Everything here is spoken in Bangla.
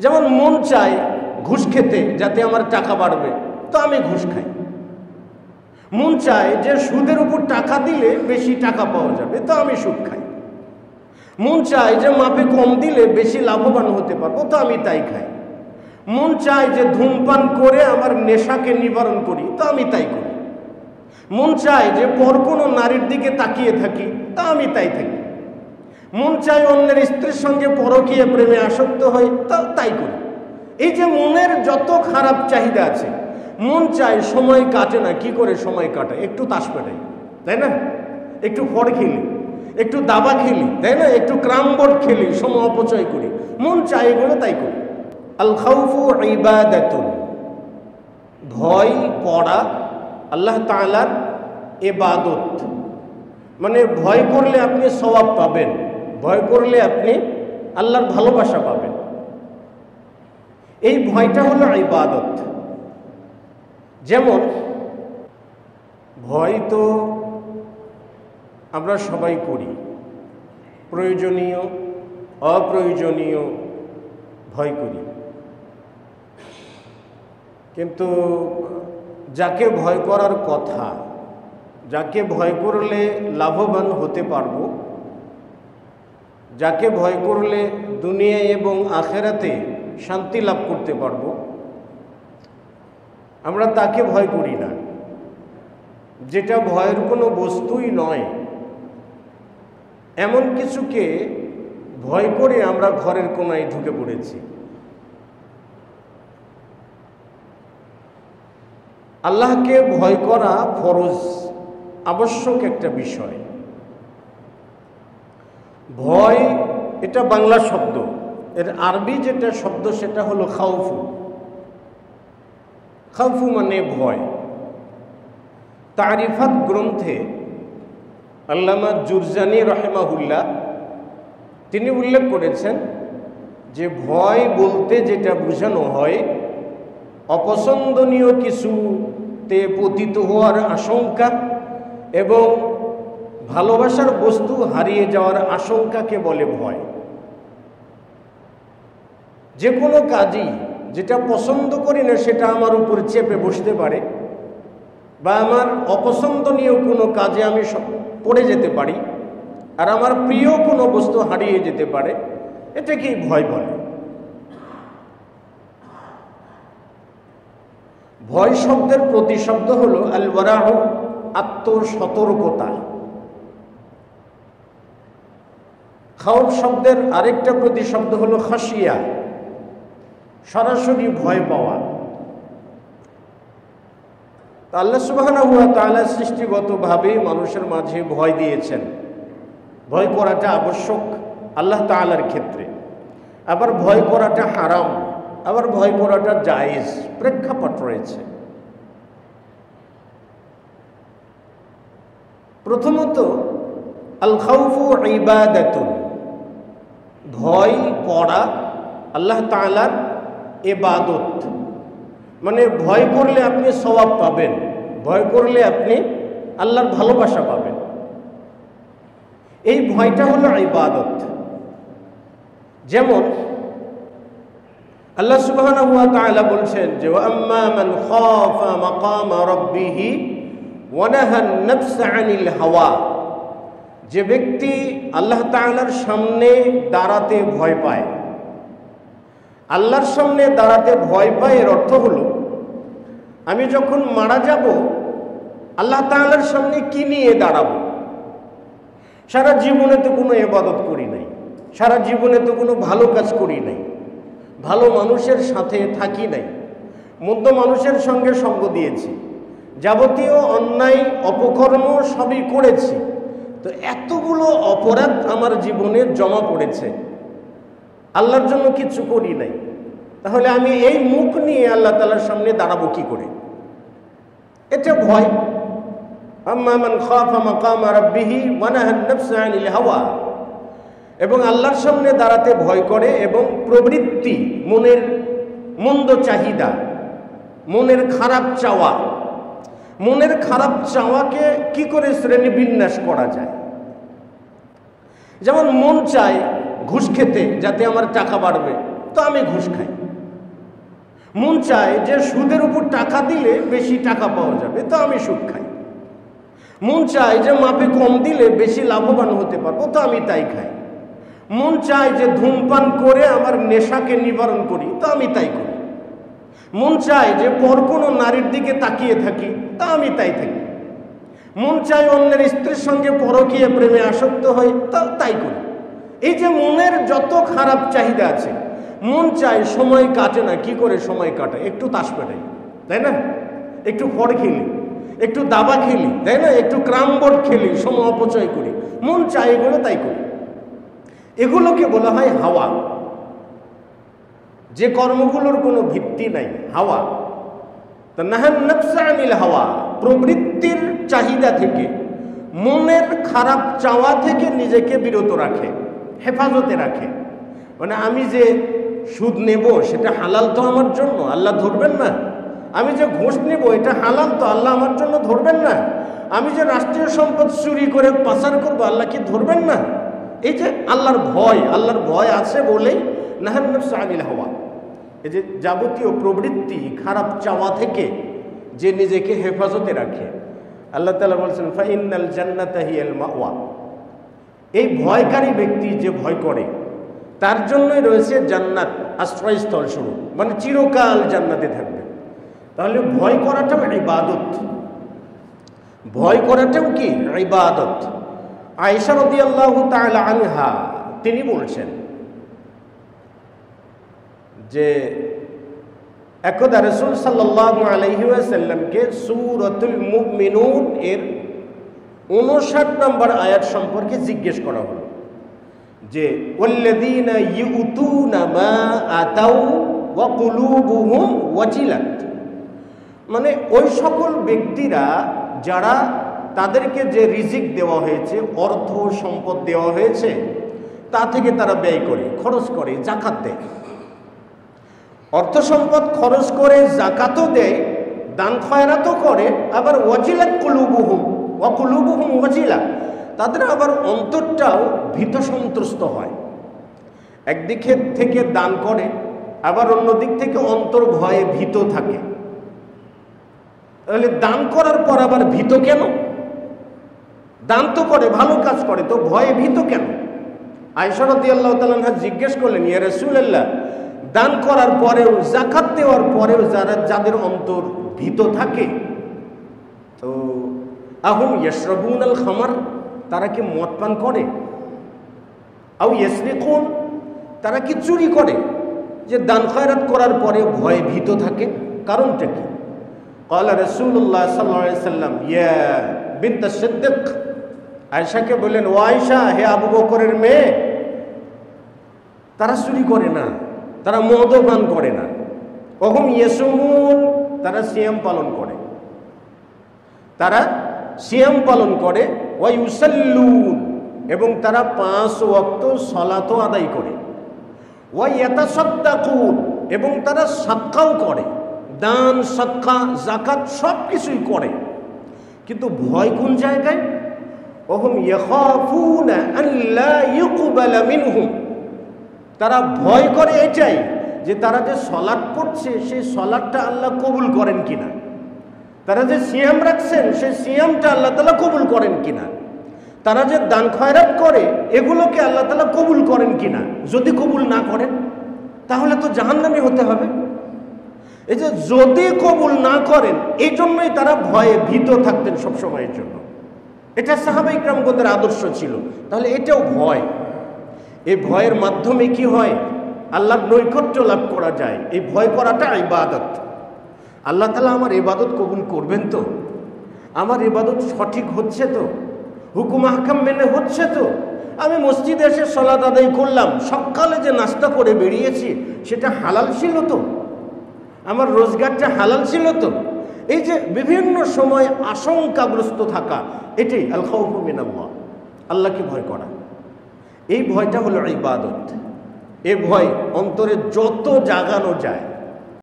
যেমন মন চায় ঘুষ খেতে যাতে আমার টাকা বাড়বে, তো আমি ঘুষ খাই। মন চায় যে সুদের উপর টাকা দিলে বেশি টাকা পাওয়া যাবে, তো আমি সুদ খাই। মন চায় যে মাপে কম দিলে বেশি লাভবান হতে পারবো, তো আমি তাই খাই। মন চায় যে ধূমপান করে আমার নেশাকে নিবারণ করি, তো আমি তাই করি। মন চায় যে পর কোনো নারীর দিকে তাকিয়ে থাকি, তা আমি তাই থাকি। মন চায় অন্যের স্ত্রীর সঙ্গে পরকীয়া প্রেমে আসক্ত হই, তা তাই করি। এই যে মনের যত খারাপ চাহিদা আছে, মন চায় সময় কাটে না, কি করে সময় কাটে? একটু তাস পেটাই, তাই না? একটু ফড় খেলি, একটু দাবা খেলি, তাই না? একটু ক্রাম বোর্ড খেলি, সময় অপচয় করি। মন চায় এগুলো, তাই করি। আল খাউফু ইবাদাতুন, ভয় করা আল্লাহ তাআলার ইবাদত। মানে ভয় করলে আপনি সওয়াব পাবেন, ভয় করলে আপনি আল্লাহর ভালোবাসা পাবেন। এই ভয়টা হলো ইবাদত। যেমন ভয় তো আমরা সবাই করি, প্রয়োজনীয় অপ্রয়োজনীয় ভয় করি। কিন্তু যাকে ভয় করার কথা, যাকে ভয় করলে লাভবান হতে পারবো, যাকে ভয় করলে দুনিয়া এবং আখেরাতে শান্তি লাভ করতে পারবো, আমরা তাকে ভয় করি না। যেটা ভয়ের কোনো বস্তুই নয়, এমন কিছুকে ভয় করে আমরা ঘরের কোনায় ঢুকে পড়েছি। আল্লাহকে ভয় করা ফরজ, আবশ্যক একটা বিষয়। ভয় এটা বাংলা শব্দ, এর আরবি যেটা শব্দ সেটা হলো খাউফু। খাউফু মানে ভয়। তারিফাত গ্রন্থে আল্লামা জুরজানি রাহিমাহুল্লাহ তিনি উল্লেখ করেছেন যে ভয় বলতে যেটা বোঝানো হয়, অপছন্দনীয় কিছুতে পতিত হওয়ার আশঙ্কা এবং ভালোবাসার বস্তু হারিয়ে যাওয়ার আশঙ্কাকে বলে ভয়। যে কোনো কাজই যেটা পছন্দ করি না সেটা আমার উপর চেপে বসতে পারে, বা আমার অপছন্দনীয় কোনো কাজে আমি পড়ে যেতে পারি, আর আমার প্রিয় কোনো বস্তু হারিয়ে যেতে পারে, এটাকেই ভয় বলে। ভয় শব্দের প্রতিশব্দ হলো আল ওয়ারাউ, আত্মসতর্কতা। খাউফ শব্দের আরেকটা প্রতিশব্দ হলো খাশিয়া, সরাসরি ভয় পাওয়া। আল্লাহ সুবহানাহু ওয়া তাআলা সৃষ্টিগতভাবে মানুষের মাঝে ভয় দিয়েছেন। ভয় করাটা আবশ্যক আল্লাহ তাআলার ক্ষেত্রে, আবার ভয় করাটা হারাম, আবার ভয় করাটা জায়েজ, প্রেক্ষাপট রয়েছে। প্রথমত আল খাউফু ইবাদাতুন, ভয় করা আল্লাহ তাআলার ইবাদত। মানে ভয় করলে আপনি সওয়াব পাবেন, ভয় করলে আপনি আল্লাহর ভালোবাসা পাবেন। এই ভয়টা হলো ইবাদত। যেমন আল্লাহ সুবহানাহু ওয়া তাআলা বলছেন যে আম্মা মান খাফা মাকামা রাব্বিহি ওয়া নাহান নাফসা আনিল হাওয়া, যে ব্যক্তি আল্লাহ তাআলার সামনে দাঁড়াতে ভয় পায়। আল্লাহর সামনে দাঁড়াতে ভয় পায় এর অর্থ হলো আমি যখন মারা যাব আল্লাহ তাআলার সামনে কি নিয়ে দাঁড়াবো? সারা জীবনে তো কোনো ইবাদত করি নাই, সারা জীবনে তো কোনো ভালো কাজ করি নাই, ভালো মানুষের সাথে থাকি নাই, মধ্য মানুষের সঙ্গে সঙ্গ দিয়েছি, যাবতীয় অন্যায় অপকর্ম সবই করেছি। তো এতগুলো অপরাধ আমার জীবনে জমা পড়েছে, আল্লাহর জন্য কিছু করি নাই। তাহলে আমি এই মুখ নিয়ে আল্লাহ তাআলার সামনে দাঁড়াবো কি করে? এটা ভয়। আম্মা মান খাফা মাকামা রাব্বিহি ওয়া নাহান নাফসা আনিল হাওয়া, এবং আল্লাহর সামনে দাঁড়াতে ভয় করে এবং প্রবৃত্তি, মনের মন্দ চাহিদা, মনের খারাপ চাওয়া, মনের খারাপ চাওয়াকে কি করে শ্রেণীবিন্যাস করা যায়? যেমন মন চায় ঘুষ খেতে যাতে আমার টাকা বাড়বে, তো আমি ঘুষ খাই। মন চায় যে সুদের উপর টাকা দিলে বেশি টাকা পাওয়া যাবে, তো আমি সুদ খাই। মন চায় যে মাপে কম দিলে বেশি লাভবান হতে পারবো, তো আমি তাই খাই। মন চায় যে ধূমপান করে আমার নেশাকে নিবারণ করি, তো আমি তাই করি। মন চায় যে পর কোনো নারীর দিকে তাকিয়ে থাকি, তা আমি তাই থাকি। মন চায় অন্যের স্ত্রীর সঙ্গে পরকীয়া প্রেমে আসক্ত হয়, তা তাই করি। এই যে মনের যত খারাপ চাহিদা আছে, মন চায় সময় কাটে না, কি করে সময় কাটায়? একটু তাস পেটাই, তাই না? একটু ফড় খেলি, একটু দাবা খেলি, তাই না? একটু ক্রাম বোর্ড খেলি, সময় অপচয় করি। মন চায় এগুলো, তাই করি। এগুলোকে বলা হয় হাওয়া। যে কর্মগুলোর কোনো ভিত্তি নাই, হাওয়া। তা নাহান নাফসা আনিল হাওয়া, প্রবৃত্তির চাহিদা থেকে, মনের খারাপ চাওয়া থেকে নিজেকে বিরত রাখে, হেফাজতে রাখে। মানে আমি যে সুদ নেব সেটা হালাল তো আমার জন্য, আল্লাহ ধরবেন না। আমি যে ঘুষ নেব এটা হালাল তো, আল্লাহ আমার জন্য ধরবেন না। আমি যে রাষ্ট্রীয় সম্পদ চুরি করে পাচার করবো, আল্লাহ কি ধরবেন না? এই যে আল্লাহর ভয় আছে বলেই নাহান নাফসা আনিল হাওয়া, এই যে যাবতীয় প্রবৃত্তি খারাপ চাওয়া থেকে যে নিজেকে হেফাজতে রাখে। আল্লাহ তাআলা বলছেন ফাইন্নাল জান্নাতা হিয়াল মাওয়া। এই ভয়কারী ব্যক্তি যে ভয় করে তার জন্যই রয়েছে জান্নাত, আশ্রয়স্থল স্বরূপ, মানে চিরকাল জান্নাতে থাকবে। তাহলে ভয় করাটাও ইবাদত, ভয় করাটাও কি ইবাদত। আয়েশা রাদিয়াল্লাহু তাআলা আনহা তিনি বলছেন যে একদা রাসূল সাল্লাল্লাহু আলাইহি ওয়াসাল্লামকে সূরাতুল মুমিনুন এর 59 নম্বর আয়াত সম্পর্কে জিজ্ঞেস করা হলো যে ওয়াল্লাযীনা ইউতুনা মা আতাউ ওয়া কুলুবুহুম ওয়াজিলাত, মানে ওই সকল ব্যক্তিরা যারা তাদেরকে যে রিজিক দেওয়া হয়েছে, অর্থ সম্পদ দেওয়া হয়েছে, তা থেকে তারা ব্যয় করে, খরচ করে, যাকাত দেয়। অর্থ সম্পদ খরচ করে যাকাতও দেয়, দান খয়রাতও করে, আবার ওয়াজিলাত কুলুবুহুম ওয়া কুলুবুহুম ওয়াজিলা, তাদের আবার অন্তরটাও ভীত সন্ত্রস্ত হয়। একদিকে থেকে দান করে, আবার অন্য দিক থেকে অন্তর ভয়ে ভীত থাকে। তাহলে দান করার পর আবার ভীত কেন? দান তো করে, ভালো কাজ করে, তো ভয়ে ভীত কেন? আয়েশা রাদিয়াল্লাহু তাআলা আনহা জিজ্ঞেস করলেন, ইয়া রাসূলুল্লাহ, দান করার পরেও, যাকাত দেওয়ার পরেও যাদের অন্তর ভীত থাকে, তো আহুম ইয়াশরাবুনাল খামার, তারা কি মদ পান করে? আও ইয়াসরিকুন, তারা কি চুরি করে? যে দান খয়রাত করার পরে ভয়ে ভীত থাকে, কারণটা কি? ক্বালা রাসূলুল্লাহ সাল্লাল্লাহু আলাইহি সাল্লাম ইয়া বিনত সিদ্দিক, আয়েশাকে বললেন, ও আয়েশা, হে আবু বকরের মেয়ে, তারা চুরি করে না, তারা মদও পান করে না। ওহুম ইয়াসুমুন, তারা সিয়াম পালন করে, তারা সিয়াম পালন করে। ওয়া ইউসাল্লুন, এবং তারা 5 ওয়াক্ত সালাতও আদায় করে। ওয়া ইয়াতাসাদ্দাকুন, এবং তারা সাদকাও করে, দান সাদকা যাকাত সব কিছুই করে। কিন্তু ভয় কোন জায়গায়? ওহুম ইয়াখাফুনা আল্লা ইউকবালা মিনহুম, তারা ভয় করে এটাই যে তারা যে সালাত পড়ছে সেই সালাতটা আল্লাহ কবুল করেন কিনা, তারা যে সিয়াম রাখছেন সেই সিয়ামটা আল্লাহ তাআলা কবুল করেন কিনা, তারা যে দান খয়রাত করে এগুলোকে আল্লাহ তাআলা কবুল করেন কিনা। যদি কবুল না করেন তাহলে তো জাহান্নামী হতে হবে। এই যে যদি কবুল না করেন, এই জন্যই তারা ভয়ে ভীত থাকতেন সব সময়ের জন্য। এটা সাহাবায়ে কিরামগণের আদর্শ ছিল। তাহলে এটাও ভয়। এই ভয়ের মাধ্যমে কি হয়? আল্লাহর নৈকট্য লাভ করা যায়। এই ভয় করাটা ইবাদত। আল্লাহ তাআলা আমার ইবাদত কবুল করবেন তো? আমার ইবাদত সঠিক হচ্ছে তো? হুকুম আহকাম মেনে হচ্ছে তো? আমি মসজিদে এসে সালাত আদায় করলাম, সকালে যে নাস্তা করে বেরিয়েছি সেটা হালাল ছিল তো? আমার রোজগারটা হালাল ছিল তো? এই যে বিভিন্ন সময় আশঙ্কাগ্রস্ত থাকা, এটাই আল খাউফু মিনাল্লাহ, আল্লাহকে ভয় করা। এই ভয়টা হলো ইবাদত। এই ভয় অন্তরে যত জাগানো যায়